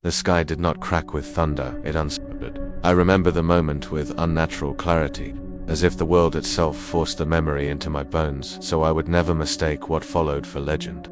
The sky did not crack with thunder, it unsounded. I remember the moment with unnatural clarity, as if the world itself forced the memory into my bones so I would never mistake what followed for legend.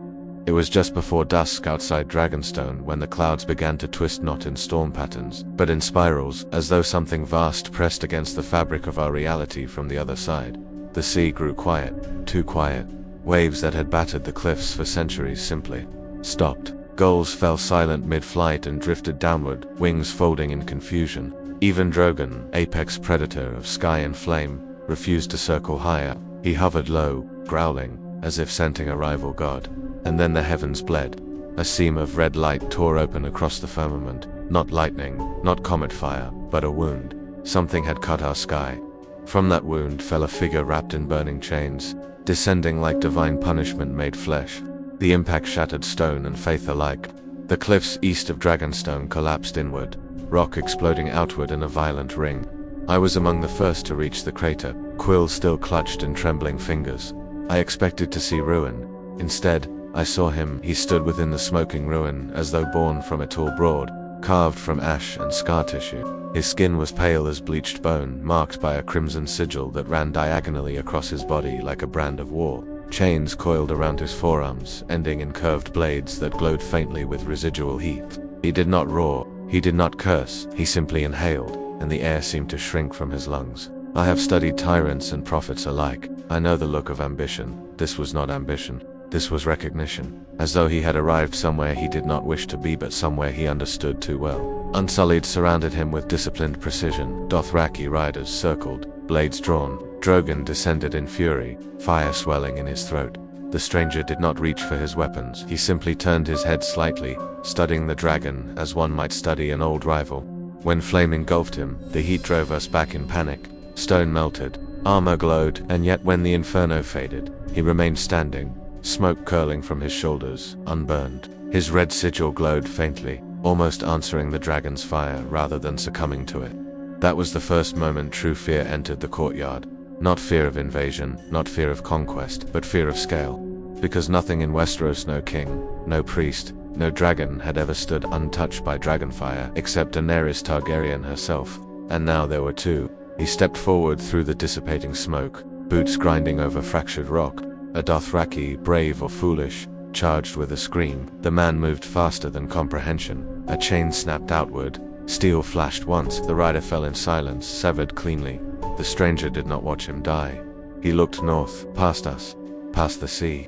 It was just before dusk outside Dragonstone when the clouds began to twist not in storm patterns, but in spirals, as though something vast pressed against the fabric of our reality from the other side. The sea grew quiet, too quiet. Waves that had battered the cliffs for centuries simply stopped. Gulls fell silent mid-flight and drifted downward, wings folding in confusion. Even Drogon, apex predator of sky and flame, refused to circle higher. He hovered low, growling, as if scenting a rival god. And then the heavens bled. A seam of red light tore open across the firmament. Not lightning, not comet fire, but a wound. Something had cut our sky. From that wound fell a figure wrapped in burning chains, descending like divine punishment made flesh. The impact shattered stone and faith alike. The cliffs east of Dragonstone collapsed inward, rock exploding outward in a violent ring. I was among the first to reach the crater, quill still clutched in trembling fingers. I expected to see ruin. Instead, I saw him. He stood within the smoking ruin, as though born from a tall broad, carved from ash and scar tissue. His skin was pale as bleached bone, marked by a crimson sigil that ran diagonally across his body like a brand of war. Chains coiled around his forearms, ending in curved blades that glowed faintly with residual heat. He did not roar, he did not curse, he simply inhaled, and the air seemed to shrink from his lungs. I have studied tyrants and prophets alike. I know the look of ambition. This was not ambition. This was recognition, as though he had arrived somewhere he did not wish to be but somewhere he understood too well. Unsullied surrounded him with disciplined precision. Dothraki riders circled, blades drawn. Drogon descended in fury, fire swelling in his throat. The stranger did not reach for his weapons. He simply turned his head slightly, studying the dragon as one might study an old rival. When flame engulfed him, the heat drove us back in panic. Stone melted, armor glowed, and yet when the inferno faded, he remained standing. Smoke curling from his shoulders, unburned. His red sigil glowed faintly, almost answering the dragon's fire rather than succumbing to it. That was the first moment true fear entered the courtyard. Not fear of invasion, not fear of conquest, but fear of scale. Because nothing in Westeros, no king, no priest, no dragon had ever stood untouched by dragonfire except Daenerys Targaryen herself. And now there were two. He stepped forward through the dissipating smoke, boots grinding over fractured rock. A Dothraki, brave or foolish, charged with a scream. The man moved faster than comprehension. A chain snapped outward. Steel flashed once. The rider fell in silence, severed cleanly. The stranger did not watch him die. He looked north, past us, past the sea,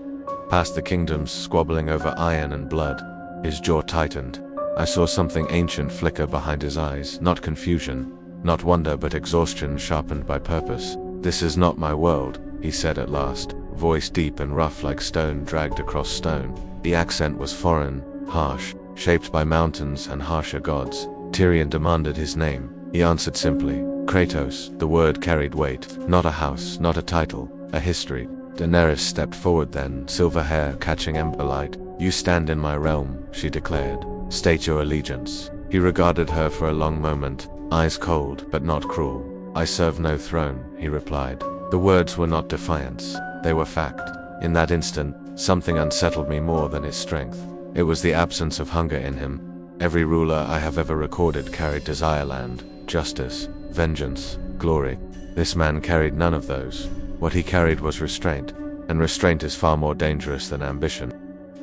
past the kingdoms squabbling over iron and blood. His jaw tightened. I saw something ancient flicker behind his eyes. Not confusion, not wonder, but exhaustion sharpened by purpose. "This is not my world," he said at last. Voice deep and rough like stone dragged across stone. The accent was foreign, harsh, shaped by mountains and harsher gods. Tyrion demanded his name. He answered simply, Kratos. The word carried weight. Not a house, not a title, a history. Daenerys stepped forward then, silver hair catching ember light. "You stand in my realm," she declared. "State your allegiance." He regarded her for a long moment, eyes cold but not cruel. "I serve no throne," he replied. The words were not defiance. They were fact. In that instant, something unsettled me more than his strength. It was the absence of hunger in him. Every ruler I have ever recorded carried desireland, justice, vengeance, glory. This man carried none of those. What he carried was restraint, and restraint is far more dangerous than ambition.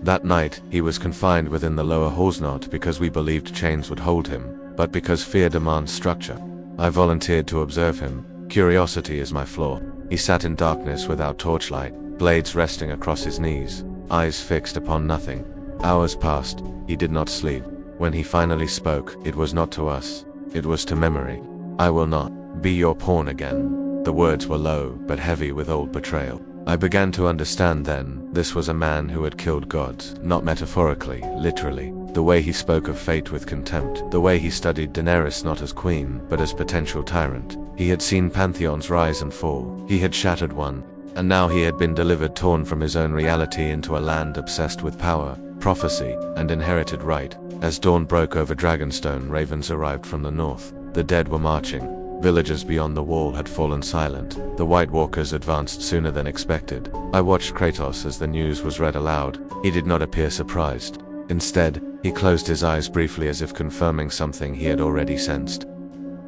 That night, he was confined within the lower halls not because we believed chains would hold him, but because fear demands structure. I volunteered to observe him. Curiosity is my flaw. He sat in darkness without torchlight, blades resting across his knees, eyes fixed upon nothing. Hours passed. He did not sleep. When he finally spoke, it was not to us. It was to memory. "I will not be your pawn again." The words were low, but heavy with old betrayal. I began to understand then, this was a man who had killed gods, not metaphorically, literally. The way he spoke of fate with contempt, the way he studied Daenerys not as queen, but as potential tyrant. He had seen pantheons rise and fall. He had shattered one, and now he had been delivered torn from his own reality into a land obsessed with power, prophecy, and inherited right. As dawn broke over Dragonstone, ravens arrived from the north. The dead were marching. Villagers beyond the wall had fallen silent. The White Walkers advanced sooner than expected. I watched Kratos as the news was read aloud. He did not appear surprised. Instead, He closed his eyes briefly as if confirming something he had already sensed.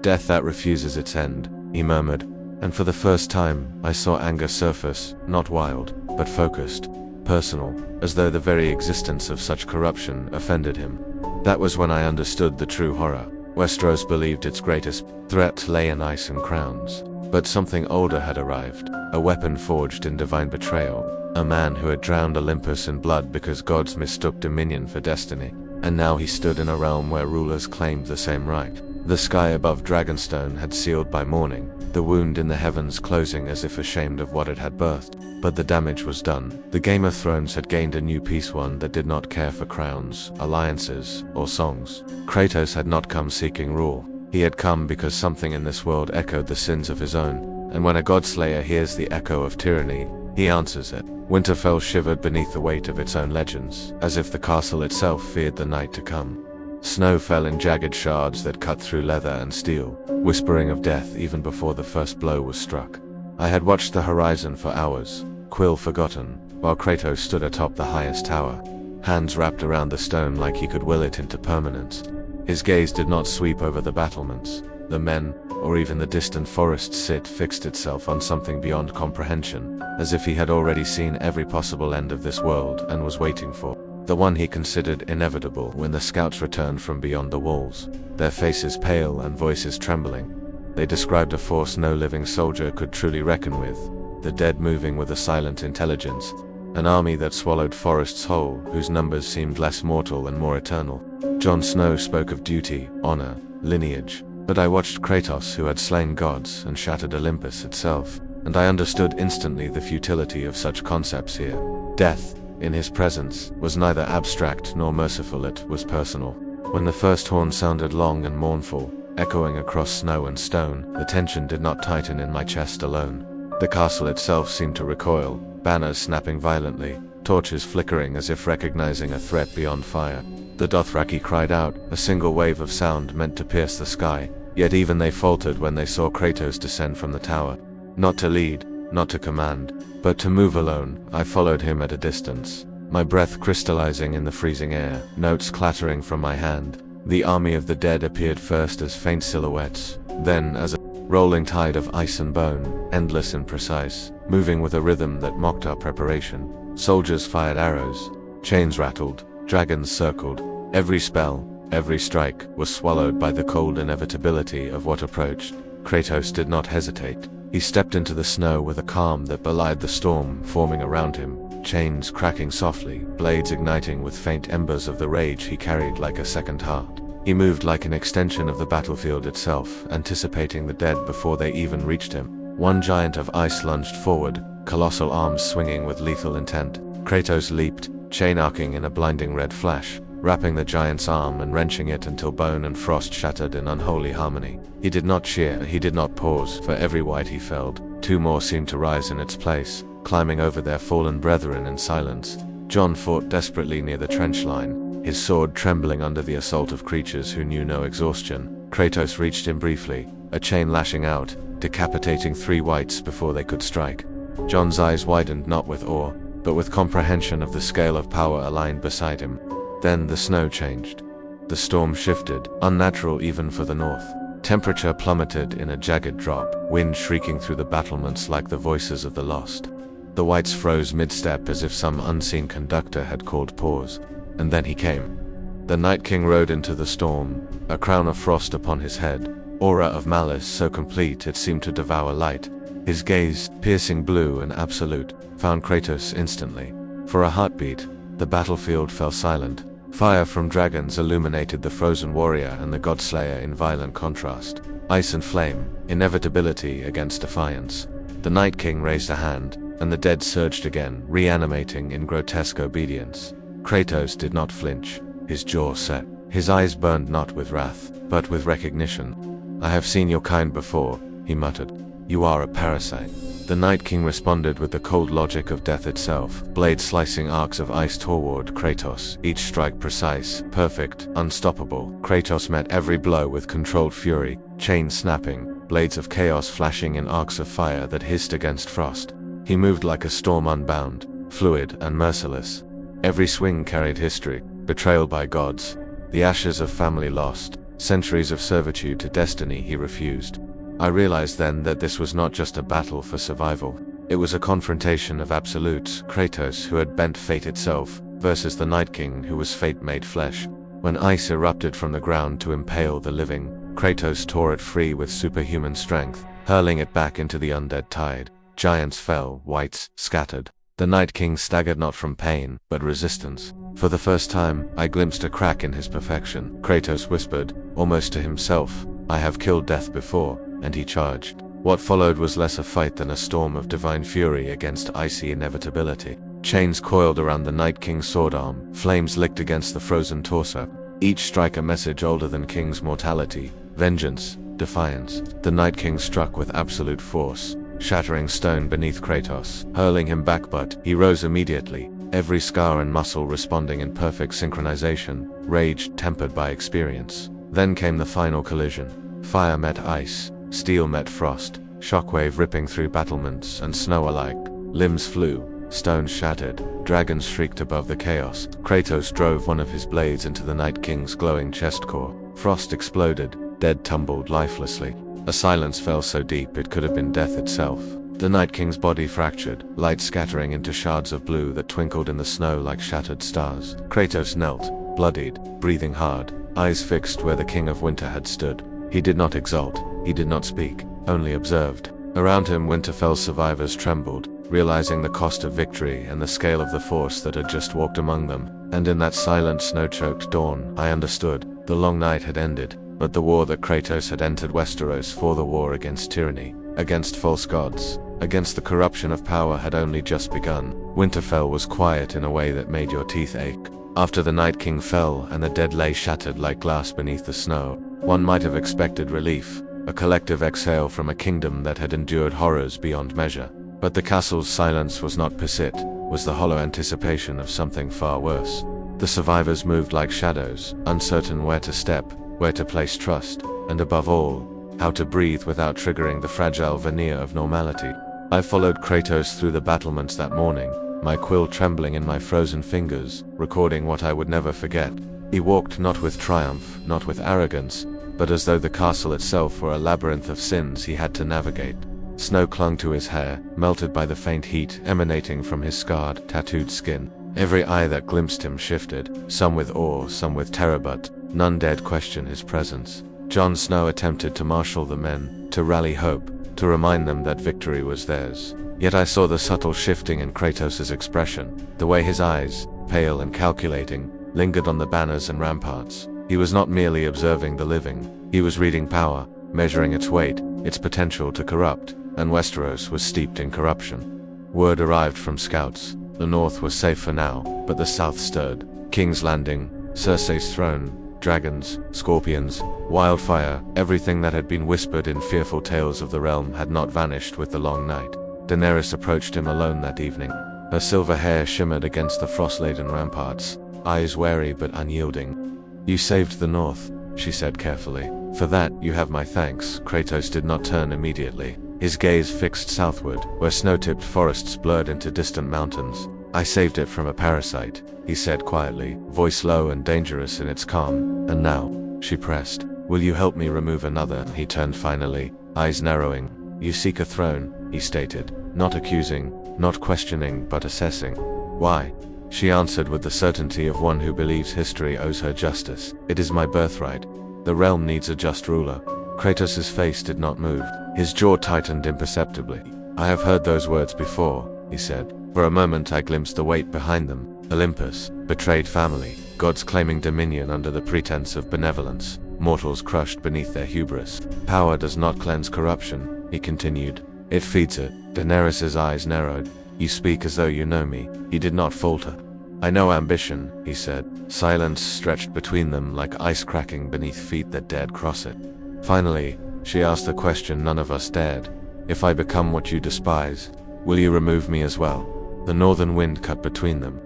"Death that refuses its end," he murmured, and for the first time, I saw anger surface, not wild, but focused, personal, as though the very existence of such corruption offended him. That was when I understood the true horror. Westeros believed its greatest threat lay in ice and crowns. But something older had arrived, a weapon forged in divine betrayal, a man who had drowned Olympus in blood because gods mistook dominion for destiny. And now he stood in a realm where rulers claimed the same right. The sky above Dragonstone had sealed by morning, the wound in the heavens closing as if ashamed of what it had birthed. But the damage was done. The Game of Thrones had gained a new piece, one that did not care for crowns, alliances, or songs. Kratos had not come seeking rule. He had come because something in this world echoed the sins of his own, and when a godslayer hears the echo of tyranny, he answers it. Winterfell shivered beneath the weight of its own legends, as if the castle itself feared the night to come. Snow fell in jagged shards that cut through leather and steel, whispering of death even before the first blow was struck. I had watched the horizon for hours, quill forgotten, while Kratos stood atop the highest tower, hands wrapped around the stone like he could will it into permanence. His gaze did not sweep over the battlements, the men, or even the distant forests. It fixed itself on something beyond comprehension, as if he had already seen every possible end of this world and was waiting for the one he considered inevitable when the scouts returned from beyond the walls, their faces pale and voices trembling. They described a force no living soldier could truly reckon with, the dead moving with a silent intelligence, an army that swallowed forests whole, whose numbers seemed less mortal and more eternal. Jon Snow spoke of duty, honor, lineage, but I watched Kratos, who had slain gods and shattered Olympus itself, and I understood instantly the futility of such concepts here. Death, in his presence, was neither abstract nor merciful, it was personal. When the first horn sounded long and mournful, echoing across snow and stone, the tension did not tighten in my chest alone. The castle itself seemed to recoil, banners snapping violently, torches flickering as if recognizing a threat beyond fire. The Dothraki cried out, a single wave of sound meant to pierce the sky, yet even they faltered when they saw Kratos descend from the tower. Not to lead, not to command, but to move alone. I followed him at a distance, my breath crystallizing in the freezing air, notes clattering from my hand. The army of the dead appeared first as faint silhouettes, then as a rolling tide of ice and bone, endless and precise, moving with a rhythm that mocked our preparation. Soldiers fired arrows, chains rattled, dragons circled. Every spell, every strike, was swallowed by the cold inevitability of what approached. Kratos did not hesitate. He stepped into the snow with a calm that belied the storm forming around him, chains cracking softly, blades igniting with faint embers of the rage he carried like a second heart. He moved like an extension of the battlefield itself, anticipating the dead before they even reached him. One giant of ice lunged forward, colossal arms swinging with lethal intent. Kratos leaped, chain arcing in a blinding red flash, wrapping the giant's arm and wrenching it until bone and frost shattered in unholy harmony. He did not cheer, he did not pause. For every wight he felled, two more seemed to rise in its place, climbing over their fallen brethren in silence. Jon fought desperately near the trench line, his sword trembling under the assault of creatures who knew no exhaustion. Kratos reached him briefly, a chain lashing out, decapitating three wights before they could strike. Jon's eyes widened not with awe, but with comprehension of the scale of power aligned beside him. Then the snow changed. The storm shifted, unnatural even for the north. Temperature plummeted in a jagged drop, wind shrieking through the battlements like the voices of the lost. The wights froze mid-step as if some unseen conductor had called pause. And then he came. The Night King rode into the storm, a crown of frost upon his head, aura of malice so complete it seemed to devour light. His gaze, piercing blue and absolute, found Kratos instantly. For a heartbeat, the battlefield fell silent. Fire from dragons illuminated the frozen warrior and the godslayer in violent contrast. Ice and flame, inevitability against defiance. The Night King raised a hand, and the dead surged again, reanimating in grotesque obedience. Kratos did not flinch, his jaw set. His eyes burned not with wrath, but with recognition. "I have seen your kind before," he muttered. "You are a parasite." The Night King responded with the cold logic of death itself, blade-slicing arcs of ice toward Kratos, each strike precise, perfect, unstoppable. Kratos met every blow with controlled fury, chains snapping, blades of chaos flashing in arcs of fire that hissed against frost. He moved like a storm unbound, fluid and merciless. Every swing carried history, betrayal by gods, the ashes of family lost, centuries of servitude to destiny he refused. I realized then that this was not just a battle for survival. It was a confrontation of absolutes, Kratos, who had bent fate itself, versus the Night King, who was fate made flesh. When ice erupted from the ground to impale the living, Kratos tore it free with superhuman strength, hurling it back into the undead tide. Giants fell, wights scattered. The Night King staggered not from pain, but resistance. For the first time, I glimpsed a crack in his perfection. Kratos whispered, almost to himself, "I have killed death before," and he charged. What followed was less a fight than a storm of divine fury against icy inevitability. Chains coiled around the Night King's sword arm, flames licked against the frozen torso. Each strike a message older than King's mortality, vengeance, defiance. The Night King struck with absolute force, shattering stone beneath Kratos, hurling him back, but he rose immediately, every scar and muscle responding in perfect synchronization, rage tempered by experience. Then came the final collision. Fire met ice, steel met frost, shockwave ripping through battlements and snow alike. Limbs flew, stones shattered, dragons shrieked above the chaos. Kratos drove one of his blades into the Night King's glowing chest core. Frost exploded, dead tumbled lifelessly. A silence fell so deep it could have been death itself. The Night King's body fractured, light scattering into shards of blue that twinkled in the snow like shattered stars. Kratos knelt, bloodied, breathing hard, eyes fixed where the King of Winter had stood. He did not exult, he did not speak, only observed. Around him, Winterfell's survivors trembled, realizing the cost of victory and the scale of the force that had just walked among them. And in that silent, snow-choked dawn, I understood. The long night had ended, but the war that Kratos had entered Westeros for, the war against tyranny, against false gods, against the corruption of power, had only just begun. Winterfell was quiet in a way that made your teeth ache. After the Night King fell and the dead lay shattered like glass beneath the snow, one might have expected relief, a collective exhale from a kingdom that had endured horrors beyond measure. But the castle's silence was not Pisit, was the hollow anticipation of something far worse. The survivors moved like shadows, uncertain where to step, where to place trust, and above all, how to breathe without triggering the fragile veneer of normality. I followed Kratos through the battlements that morning, my quill trembling in my frozen fingers, recording what I would never forget. He walked not with triumph, not with arrogance, but as though the castle itself were a labyrinth of sins he had to navigate. Snow clung to his hair, melted by the faint heat emanating from his scarred, tattooed skin. Every eye that glimpsed him shifted, some with awe, some with terror, but none dared question his presence. Jon Snow attempted to marshal the men, to rally hope, to remind them that victory was theirs. Yet I saw the subtle shifting in Kratos' expression, the way his eyes, pale and calculating, lingered on the banners and ramparts. He was not merely observing the living, he was reading power, measuring its weight, its potential to corrupt, and Westeros was steeped in corruption. Word arrived from scouts. The north was safe for now, but the south stirred. King's Landing, Cersei's throne, dragons, scorpions, wildfire, everything that had been whispered in fearful tales of the realm had not vanished with the long night. Daenerys approached him alone that evening. Her silver hair shimmered against the frost-laden ramparts, eyes wary but unyielding. "You saved the north," she said carefully. "For that, you have my thanks." Kratos did not turn immediately. His gaze fixed southward, where snow-tipped forests blurred into distant mountains. "I saved it from a parasite," he said quietly, voice low and dangerous in its calm. "And now," she pressed, "will you help me remove another?" He turned finally, eyes narrowing. "You seek a throne," he stated, not accusing, not questioning, but assessing. "Why?" She answered with the certainty of one who believes history owes her justice. "It is my birthright. The realm needs a just ruler." Kratos' face did not move. His jaw tightened imperceptibly. "I have heard those words before," he said. For a moment I glimpsed the weight behind them. Olympus, betrayed family, gods claiming dominion under the pretense of benevolence, mortals crushed beneath their hubris. "Power does not cleanse corruption," he continued. "It feeds it." Daenerys' eyes narrowed. "You speak as though you know me." He did not falter. "I know ambition," he said. Silence stretched between them like ice cracking beneath feet that dared cross it. Finally, she asked the question none of us dared. "If I become what you despise, will you remove me as well?" The northern wind cut between them.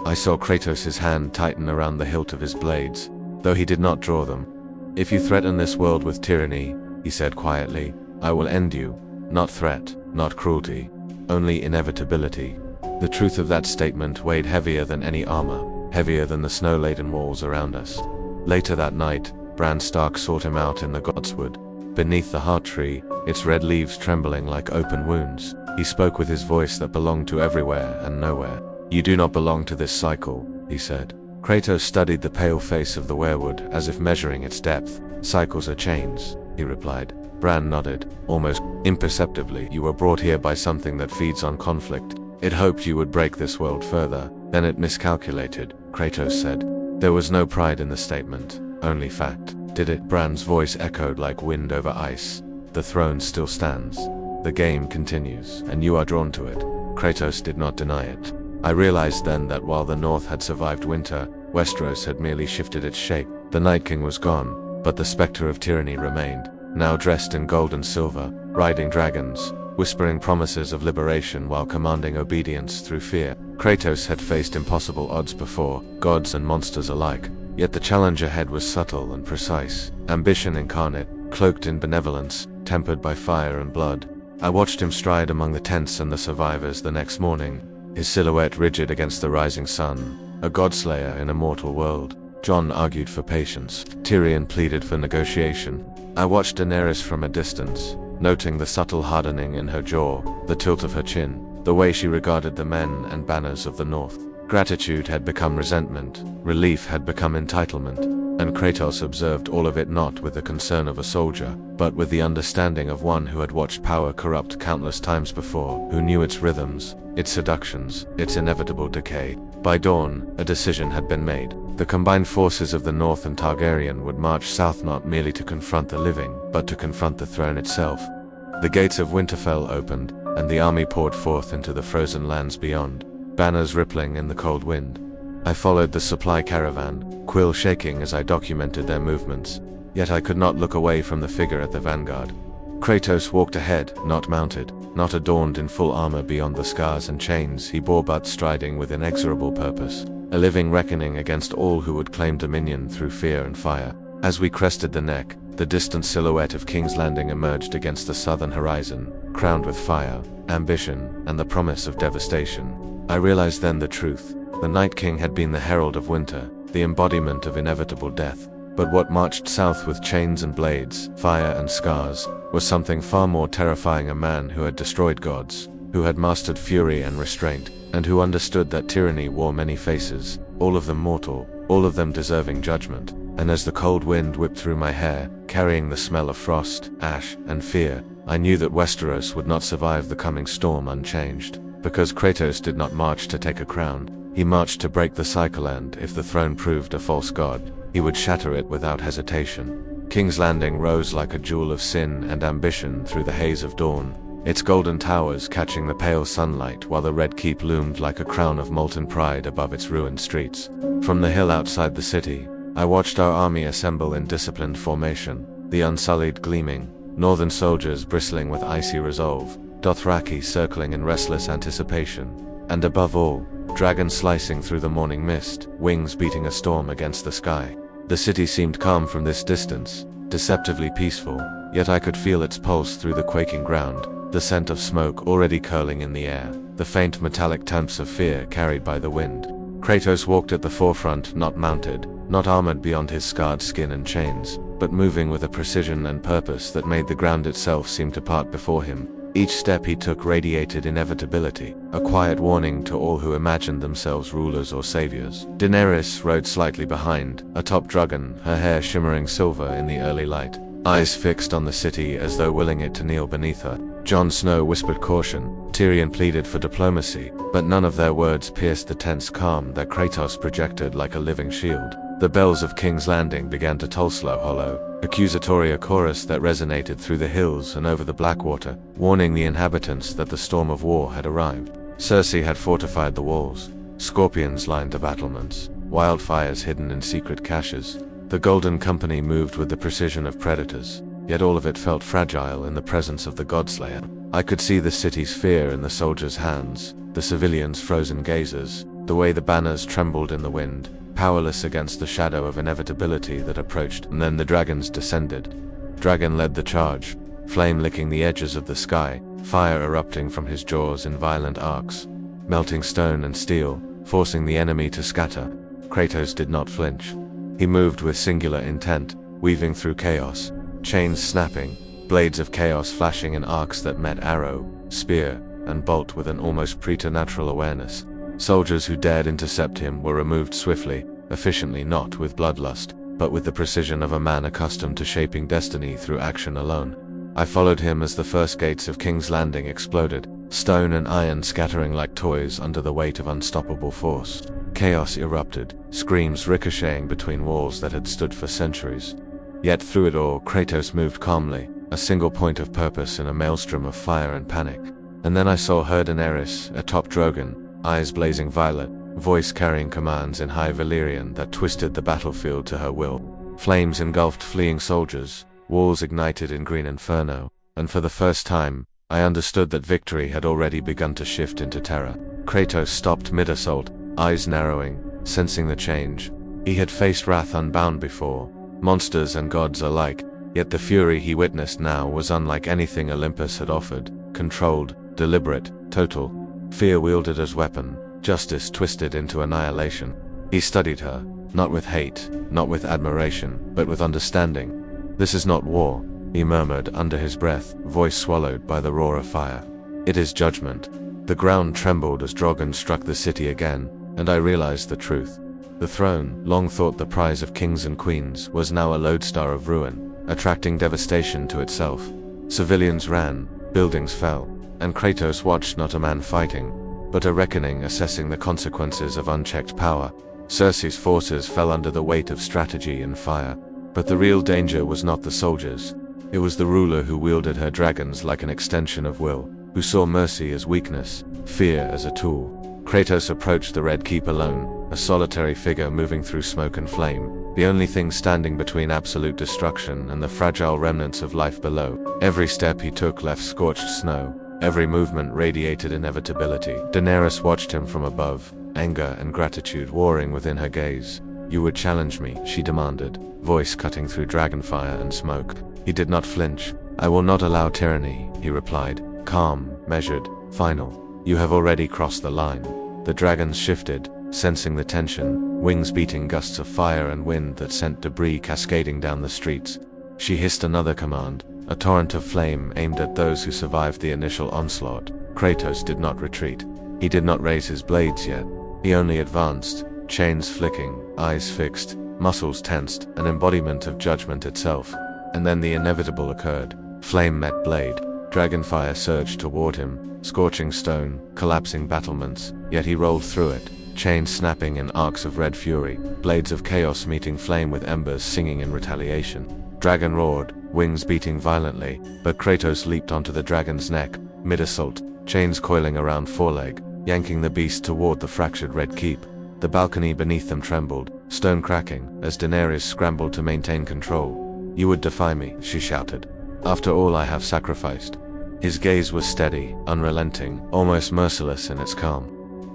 I saw Kratos' hand tighten around the hilt of his blades, though he did not draw them. "If you threaten this world with tyranny," he said quietly, "I will end you. Not threat, not cruelty, only inevitability." The truth of that statement weighed heavier than any armor, heavier than the snow-laden walls around us. Later that night, Bran Stark sought him out in the Godswood. Beneath the heart tree, its red leaves trembling like open wounds, he spoke with his voice that belonged to everywhere and nowhere. "You do not belong to this cycle," he said. Kratos studied the pale face of the weirwood as if measuring its depth. "Cycles are chains," he replied. Bran nodded, almost imperceptibly. "You were brought here by something that feeds on conflict. It hoped you would break this world further, then it miscalculated," Kratos said. There was no pride in the statement, only fact. "Did it?" Bran's voice echoed like wind over ice. "The throne still stands. The game continues, and you are drawn to it." Kratos did not deny it. I realized then that while the North had survived winter, Westeros had merely shifted its shape. The Night King was gone, but the specter of tyranny remained, now dressed in gold and silver, riding dragons, whispering promises of liberation while commanding obedience through fear. Kratos had faced impossible odds before, gods and monsters alike, yet the challenge ahead was subtle and precise. Ambition incarnate, cloaked in benevolence, tempered by fire and blood. I watched him stride among the tents and the survivors the next morning, his silhouette rigid against the rising sun, a godslayer in a mortal world. Jon argued for patience. Tyrion pleaded for negotiation. I watched Daenerys from a distance, noting the subtle hardening in her jaw, the tilt of her chin, the way she regarded the men and banners of the North. Gratitude had become resentment, relief had become entitlement, and Kratos observed all of it not with the concern of a soldier, but with the understanding of one who had watched power corrupt countless times before, who knew its rhythms, its seductions, its inevitable decay. By dawn, a decision had been made. The combined forces of the North and Targaryen would march south not merely to confront the living, but to confront the throne itself. The gates of Winterfell opened, and the army poured forth into the frozen lands beyond, banners rippling in the cold wind. I followed the supply caravan, quill shaking as I documented their movements, yet I could not look away from the figure at the vanguard. Kratos walked ahead, not mounted, not adorned in full armor beyond the scars and chains he bore, but striding with inexorable purpose, a living reckoning against all who would claim dominion through fear and fire. As we crested the neck, the distant silhouette of King's Landing emerged against the southern horizon, crowned with fire, ambition, and the promise of devastation. I realized then the truth. The Night King had been the herald of winter, the embodiment of inevitable death. But what marched south with chains and blades, fire and scars, was something far more terrifying: a man who had destroyed gods, who had mastered fury and restraint, and who understood that tyranny wore many faces, all of them mortal, all of them deserving judgment. And as the cold wind whipped through my hair, carrying the smell of frost, ash, and fear, I knew that Westeros would not survive the coming storm unchanged. Because Kratos did not march to take a crown, he marched to break the cycle, and if the throne proved a false god, he would shatter it without hesitation. King's Landing rose like a jewel of sin and ambition through the haze of dawn, its golden towers catching the pale sunlight while the Red Keep loomed like a crown of molten pride above its ruined streets. From the hill outside the city, I watched our army assemble in disciplined formation, the Unsullied gleaming, northern soldiers bristling with icy resolve, Dothraki circling in restless anticipation, and above all, dragons slicing through the morning mist, wings beating a storm against the sky. The city seemed calm from this distance, deceptively peaceful, yet I could feel its pulse through the quaking ground, the scent of smoke already curling in the air, the faint metallic temps of fear carried by the wind. Kratos walked at the forefront, not mounted, not armored beyond his scarred skin and chains, but moving with a precision and purpose that made the ground itself seem to part before him. Each step he took radiated inevitability, a quiet warning to all who imagined themselves rulers or saviors. Daenerys rode slightly behind, atop dragon, her hair shimmering silver in the early light, eyes fixed on the city as though willing it to kneel beneath her. Jon Snow whispered caution, Tyrion pleaded for diplomacy, but none of their words pierced the tense calm that Kratos projected like a living shield. The bells of King's Landing began to toll, slow, hollow, accusatory, a chorus that resonated through the hills and over the Blackwater, warning the inhabitants that the storm of war had arrived. Cersei had fortified the walls, scorpions lined the battlements, wildfires hidden in secret caches. The Golden Company moved with the precision of predators, yet all of it felt fragile in the presence of the Godslayer. I could see the city's fear in the soldiers' hands, the civilians' frozen gazes, the way the banners trembled in the wind, powerless against the shadow of inevitability that approached. And then the dragons descended. Dragon led the charge, flame licking the edges of the sky, fire erupting from his jaws in violent arcs, melting stone and steel, forcing the enemy to scatter. Kratos did not flinch. He moved with singular intent, weaving through chaos, chains snapping, blades of chaos flashing in arcs that met arrow, spear, and bolt with an almost preternatural awareness. Soldiers who dared intercept him were removed swiftly, efficiently, not with bloodlust, but with the precision of a man accustomed to shaping destiny through action alone. I followed him as the first gates of King's Landing exploded, stone and iron scattering like toys under the weight of unstoppable force. Chaos erupted, screams ricocheting between walls that had stood for centuries. Yet through it all, Kratos moved calmly, a single point of purpose in a maelstrom of fire and panic. And then I saw her Daenerys, atop Drogon, eyes blazing violet, voice carrying commands in High Valyrian that twisted the battlefield to her will. Flames engulfed fleeing soldiers, walls ignited in green inferno, and for the first time, I understood that victory had already begun to shift into terror. Kratos stopped mid-assault, eyes narrowing, sensing the change. He had faced wrath unbound before, monsters and gods alike, yet the fury he witnessed now was unlike anything Olympus had offered, controlled, deliberate, total. Fear wielded as weapon, justice twisted into annihilation. He studied her, not with hate, not with admiration, but with understanding. "This is not war," he murmured under his breath, voice swallowed by the roar of fire. "It is judgment." The ground trembled as Drogon struck the city again, and I realized the truth. The throne, long thought the prize of kings and queens, was now a lodestar of ruin, attracting devastation to itself. Civilians ran, buildings fell, and Kratos watched not a man fighting, but a reckoning assessing the consequences of unchecked power. Cersei's forces fell under the weight of strategy and fire, but the real danger was not the soldiers. It was the ruler who wielded her dragons like an extension of will, who saw mercy as weakness, fear as a tool. Kratos approached the Red Keep alone, a solitary figure moving through smoke and flame, the only thing standing between absolute destruction and the fragile remnants of life below. Every step he took left scorched snow, every movement radiated inevitability. Daenerys watched him from above, anger and gratitude warring within her gaze. "You would challenge me," she demanded, voice cutting through dragonfire and smoke. He did not flinch. "I will not allow tyranny," he replied, calm, measured, final. "You have already crossed the line." The dragons shifted, sensing the tension, wings beating gusts of fire and wind that sent debris cascading down the streets. She hissed another command, a torrent of flame aimed at those who survived the initial onslaught. Kratos did not retreat. He did not raise his blades yet. He only advanced, chains flicking, eyes fixed, muscles tensed, an embodiment of judgment itself. And then the inevitable occurred. Flame met blade. Dragonfire surged toward him, scorching stone, collapsing battlements, yet he rolled through it, chains snapping in arcs of red fury, blades of chaos meeting flame with embers singing in retaliation. Dragon roared, wings beating violently, but Kratos leaped onto the dragon's neck, mid-assault, chains coiling around foreleg, yanking the beast toward the fractured Red Keep. The balcony beneath them trembled, stone cracking, as Daenerys scrambled to maintain control. "You would defy me," she shouted. "After all I have sacrificed." His gaze was steady, unrelenting, almost merciless in its calm.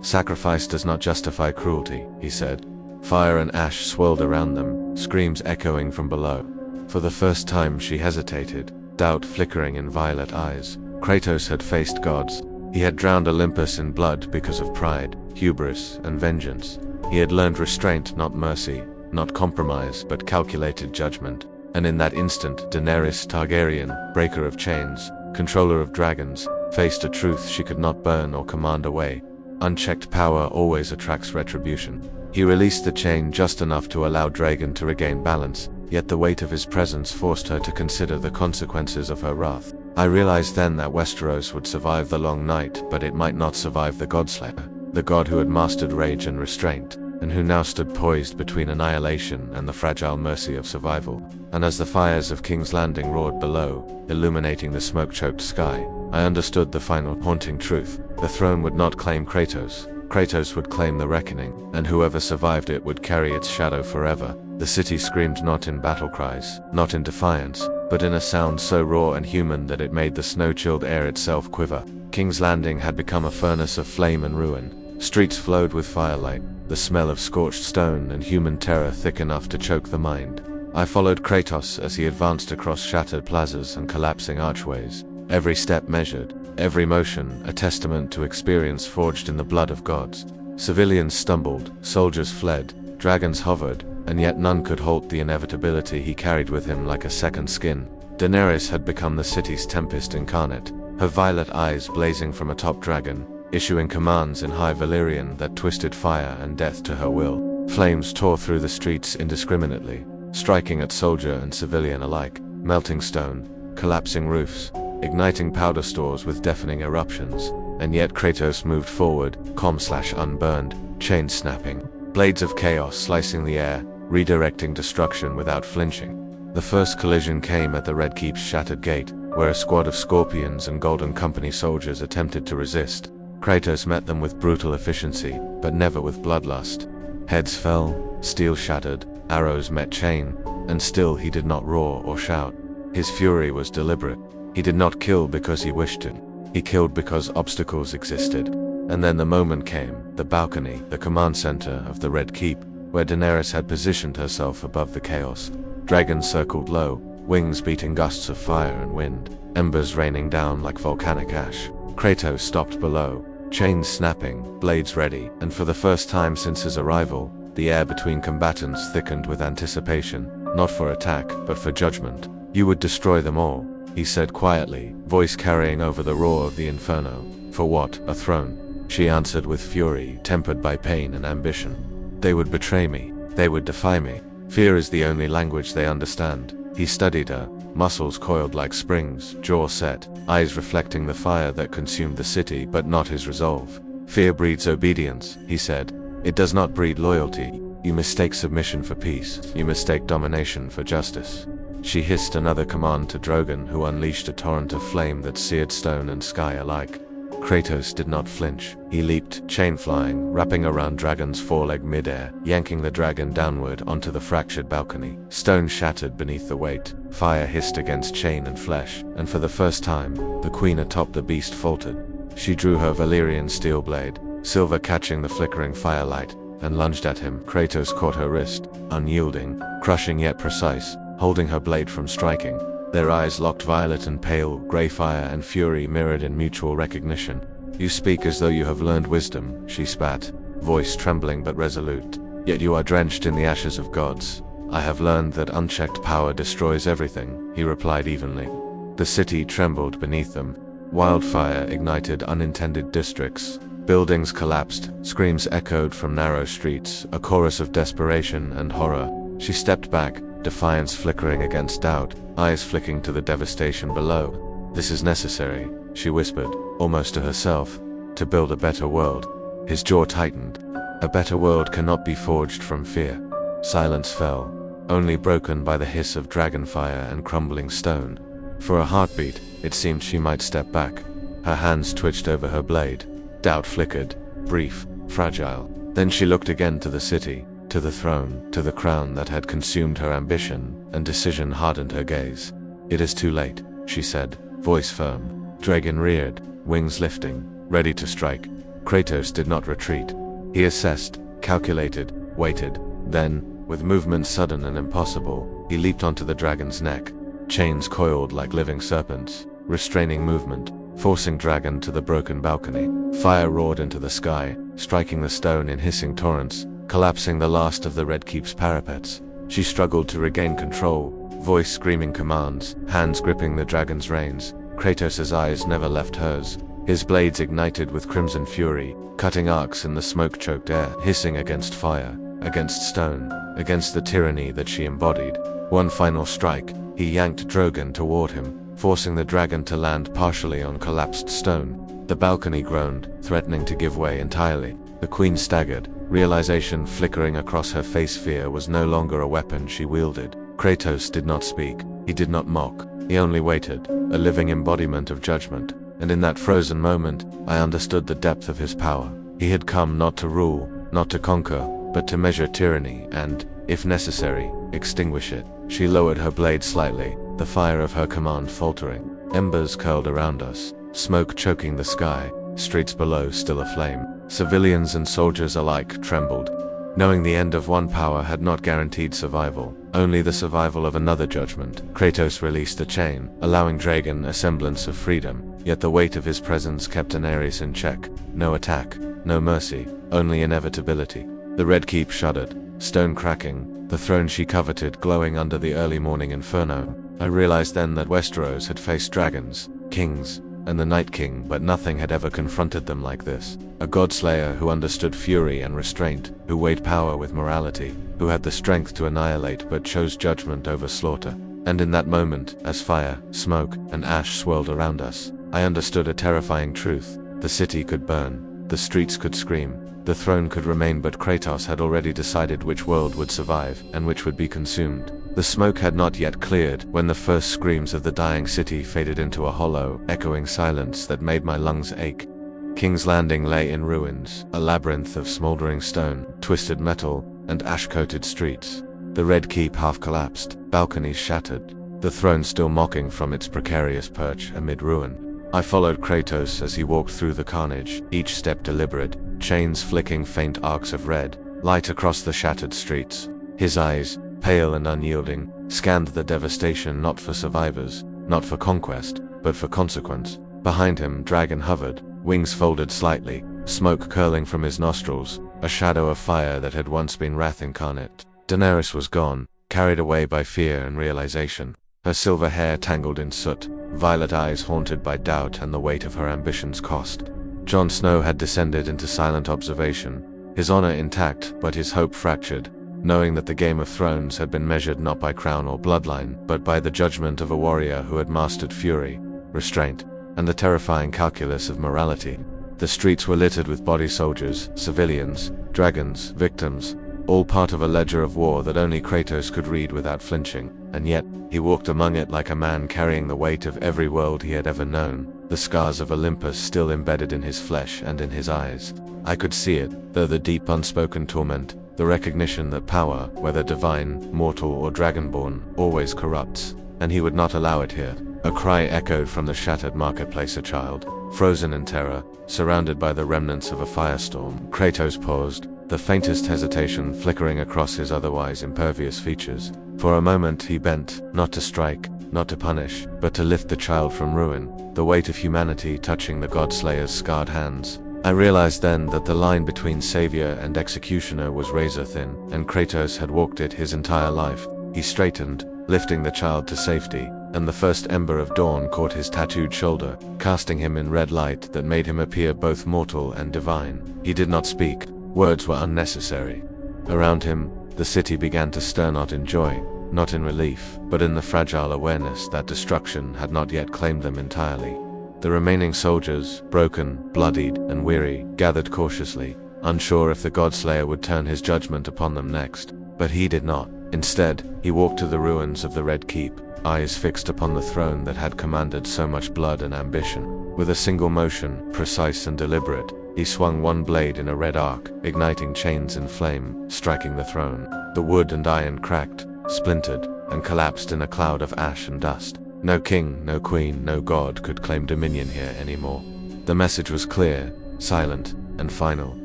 "Sacrifice does not justify cruelty," he said. Fire and ash swirled around them, screams echoing from below. For the first time she hesitated, doubt flickering in violet eyes. Kratos had faced gods. He had drowned Olympus in blood because of pride, hubris, and vengeance. He had learned restraint, not mercy, not compromise, but calculated judgment. And in that instant, Daenerys Targaryen, breaker of chains, controller of dragons, faced a truth she could not burn or command away. Unchecked power always attracts retribution. He released the chain just enough to allow Dragon to regain balance, yet the weight of his presence forced her to consider the consequences of her wrath. I realized then that Westeros would survive the long night, but it might not survive the Godslayer, the god who had mastered rage and restraint, and who now stood poised between annihilation and the fragile mercy of survival. And as the fires of King's Landing roared below, illuminating the smoke-choked sky, I understood the final haunting truth. The throne would not claim Kratos. Kratos would claim the reckoning, and whoever survived it would carry its shadow forever. The city screamed not in battle cries, not in defiance, but in a sound so raw and human that it made the snow-chilled air itself quiver. King's Landing had become a furnace of flame and ruin. Streets flowed with firelight, the smell of scorched stone and human terror thick enough to choke the mind. I followed Kratos as he advanced across shattered plazas and collapsing archways, every step measured, every motion a testament to experience forged in the blood of gods. Civilians stumbled, soldiers fled, Dragons hovered, and yet none could halt the inevitability he carried with him like a second skin. Daenerys had become the city's tempest incarnate, her violet eyes blazing from atop dragon, issuing commands in High Valyrian that twisted fire and death to her will. Flames tore through the streets indiscriminately, striking at soldier and civilian alike, melting stone, collapsing roofs, igniting powder stores with deafening eruptions. And yet Kratos moved forward, calm/unburned, chains snapping, blades of chaos slicing the air, redirecting destruction without flinching. The first collision came at the Red Keep's shattered gate, where a squad of Scorpions and Golden Company soldiers attempted to resist. Kratos met them with brutal efficiency, but never with bloodlust. Heads fell, steel shattered, arrows met chain, and still he did not roar or shout. His fury was deliberate. He did not kill because he wished to. He killed because obstacles existed. And then the moment came, the balcony, the command center of the Red Keep, where Daenerys had positioned herself above the chaos. Dragons circled low, wings beating gusts of fire and wind, embers raining down like volcanic ash. Kratos stopped below, chains snapping, blades ready, and for the first time since his arrival, the air between combatants thickened with anticipation, not for attack, but for judgment. "You would destroy them all," he said quietly, voice carrying over the roar of the inferno. "For what? A throne?" She answered with fury, tempered by pain and ambition. "They would betray me. They would defy me. Fear is the only language they understand." He studied her, muscles coiled like springs, jaw set, eyes reflecting the fire that consumed the city but not his resolve. "Fear breeds obedience," he said. "It does not breed loyalty. You mistake submission for peace. You mistake domination for justice." She hissed another command to Drogon, who unleashed a torrent of flame that seared stone and sky alike. Kratos did not flinch. He leaped, chain flying, wrapping around Dragon's foreleg midair, yanking the dragon downward onto the fractured balcony. Stone shattered beneath the weight, fire hissed against chain and flesh, and for the first time, the queen atop the beast faltered. She drew her Valyrian steel blade, silver catching the flickering firelight, and lunged at him. Kratos caught her wrist, unyielding, crushing yet precise, holding her blade from striking. Their eyes locked, violet and pale, grey fire and fury mirrored in mutual recognition. "You speak as though you have learned wisdom," she spat, voice trembling but resolute. "Yet you are drenched in the ashes of gods." "I have learned that unchecked power destroys everything," he replied evenly. The city trembled beneath them. Wildfire ignited unintended districts. Buildings collapsed, screams echoed from narrow streets, a chorus of desperation and horror. She stepped back, defiance flickering against doubt, eyes flicking to the devastation below. "This is necessary," she whispered, almost to herself, "to build a better world." His jaw tightened. A better world cannot be forged from fear. Silence fell, only broken by the hiss of dragonfire and crumbling stone. For a heartbeat, it seemed she might step back. Her hands twitched over her blade. Doubt flickered, brief, fragile. Then she looked again to the city, to the throne, to the crown that had consumed her ambition, and decision hardened her gaze. "It is too late," she said, voice firm. Dragon reared, wings lifting, ready to strike. Kratos did not retreat. He assessed, calculated, waited. Then, with movement sudden and impossible, he leaped onto the dragon's neck. Chains coiled like living serpents, restraining movement, forcing dragon to the broken balcony. Fire roared into the sky, striking the stone in hissing torrents, collapsing the last of the Red Keep's parapets. She struggled to regain control, voice screaming commands, hands gripping the dragon's reins. Kratos' eyes never left hers. His blades ignited with crimson fury, cutting arcs in the smoke-choked air, hissing against fire, against stone, against the tyranny that she embodied. One final strike, he yanked Drogon toward him, forcing the dragon to land partially on collapsed stone. The balcony groaned, threatening to give way entirely. The queen staggered, realization flickering across her face. Fear was no longer a weapon she wielded. Kratos did not speak. He did not mock. He only waited, a living embodiment of judgment. And in that frozen moment, I understood the depth of his power. He had come not to rule, not to conquer, but to measure tyranny and, if necessary, extinguish it. She lowered her blade slightly, the fire of her command faltering. Embers curled around us, smoke choking the sky, streets below still aflame. Civilians and soldiers alike trembled. Knowing the end of one power had not guaranteed survival, only the survival of another judgment. Kratos released a chain, allowing Dragon a semblance of freedom, yet the weight of his presence kept Daenerys in check. No attack, no mercy, only inevitability. The Red Keep shuddered, stone cracking, the throne she coveted glowing under the early morning inferno. I realized then that Westeros had faced dragons, kings, and the Night King, but nothing had ever confronted them like this. A godslayer who understood fury and restraint, who weighed power with morality, who had the strength to annihilate but chose judgment over slaughter. And in that moment, as fire, smoke, and ash swirled around us, I understood a terrifying truth. The city could burn, the streets could scream, the throne could remain, but Kratos had already decided which world would survive and which would be consumed. The smoke had not yet cleared when the first screams of the dying city faded into a hollow, echoing silence that made my lungs ache. King's Landing lay in ruins, a labyrinth of smoldering stone, twisted metal, and ash-coated streets. The Red Keep half collapsed, balconies shattered, the throne still mocking from its precarious perch amid ruin. I followed Kratos as he walked through the carnage, each step deliberate, chains flicking faint arcs of red, light across the shattered streets. His eyes, pale and unyielding, scanned the devastation not for survivors, not for conquest, but for consequence. Behind him, dragon hovered, wings folded slightly, smoke curling from his nostrils, a shadow of fire that had once been wrath incarnate. Daenerys was gone, carried away by fear and realization, her silver hair tangled in soot, violet eyes haunted by doubt and the weight of her ambition's cost. Jon Snow had descended into silent observation, his honor intact but his hope fractured, knowing that the Game of Thrones had been measured not by crown or bloodline, but by the judgment of a warrior who had mastered fury, restraint, and the terrifying calculus of morality. The streets were littered with body soldiers, civilians, dragons, victims, all part of a ledger of war that only Kratos could read without flinching, and yet, he walked among it like a man carrying the weight of every world he had ever known, the scars of Olympus still embedded in his flesh and in his eyes. I could see it, though the deep unspoken torment, the recognition that power, whether divine, mortal, or dragonborn, always corrupts, and he would not allow it here. A cry echoed from the shattered marketplace, a child, frozen in terror, surrounded by the remnants of a firestorm. Kratos paused, the faintest hesitation flickering across his otherwise impervious features. For a moment he bent, not to strike, not to punish, but to lift the child from ruin, the weight of humanity touching the God-slayer's scarred hands. I realized then that the line between savior and executioner was razor thin, and Kratos had walked it his entire life. He straightened, lifting the child to safety, and the first ember of dawn caught his tattooed shoulder, casting him in red light that made him appear both mortal and divine. He did not speak. Words were unnecessary. Around him, the city began to stir, not in joy, not in relief, but in the fragile awareness that destruction had not yet claimed them entirely. The remaining soldiers, broken, bloodied, and weary, gathered cautiously, unsure if the Godslayer would turn his judgment upon them next. But he did not. Instead, he walked to the ruins of the Red Keep, eyes fixed upon the throne that had commanded so much blood and ambition. With a single motion, precise and deliberate, he swung one blade in a red arc, igniting chains in flame, striking the throne. The wood and iron cracked, splintered, and collapsed in a cloud of ash and dust. No king, no queen, no god could claim dominion here anymore. The message was clear, silent, and final.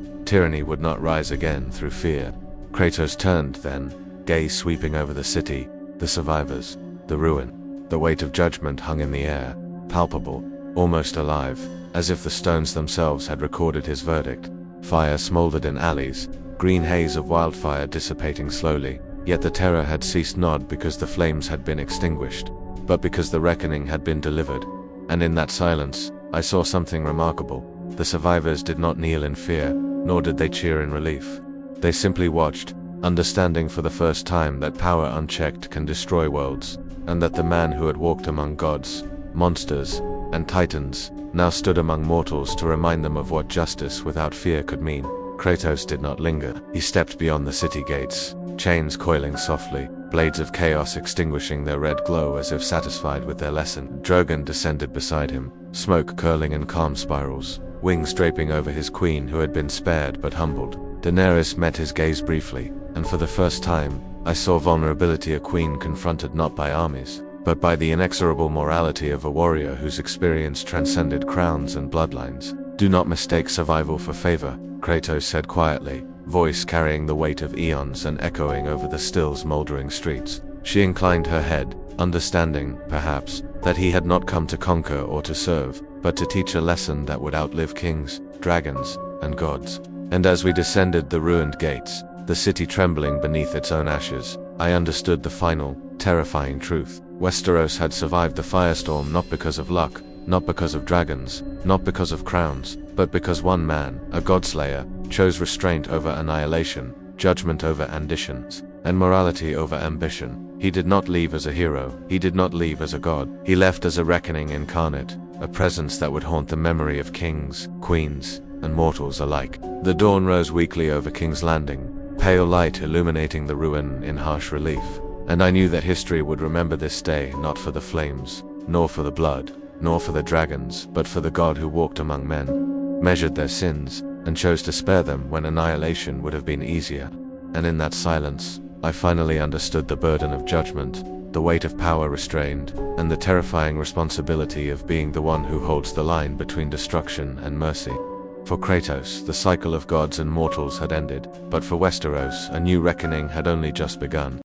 Tyranny would not rise again through fear. Kratos turned then, gaze sweeping over the city, the survivors, the ruin. The weight of judgment hung in the air, palpable, almost alive, as if the stones themselves had recorded his verdict. Fire smoldered in alleys, green haze of wildfire dissipating slowly, yet the terror had ceased not because the flames had been extinguished, but because the reckoning had been delivered. And in that silence, I saw something remarkable. The survivors did not kneel in fear, nor did they cheer in relief. They simply watched, understanding for the first time that power unchecked can destroy worlds, and that the man who had walked among gods, monsters, and titans, now stood among mortals to remind them of what justice without fear could mean. Kratos did not linger. He stepped beyond the city gates, chains coiling softly, blades of chaos extinguishing their red glow as if satisfied with their lesson. Drogon descended beside him, smoke curling in calm spirals, wings draping over his queen who had been spared but humbled. Daenerys met his gaze briefly, and for the first time, I saw vulnerability, a queen confronted not by armies, but by the inexorable morality of a warrior whose experience transcended crowns and bloodlines. "Do not mistake survival for favor," Kratos said quietly, voice carrying the weight of eons and echoing over the still smoldering streets. She inclined her head, understanding, perhaps, that he had not come to conquer or to serve, but to teach a lesson that would outlive kings, dragons, and gods. And as we descended the ruined gates, the city trembling beneath its own ashes, I understood the final, terrifying truth. Westeros had survived the firestorm not because of luck, not because of dragons, not because of crowns, but because one man, a godslayer, chose restraint over annihilation, judgment over ambitions, and morality over ambition. He did not leave as a hero, he did not leave as a god, he left as a reckoning incarnate, a presence that would haunt the memory of kings, queens, and mortals alike. The dawn rose weakly over King's Landing, pale light illuminating the ruin in harsh relief, and I knew that history would remember this day not for the flames, nor for the blood, nor for the dragons, but for the God who walked among men, measured their sins, and chose to spare them when annihilation would have been easier. And in that silence, I finally understood the burden of judgment, the weight of power restrained, and the terrifying responsibility of being the one who holds the line between destruction and mercy. For Kratos, the cycle of gods and mortals had ended, but for Westeros, a new reckoning had only just begun.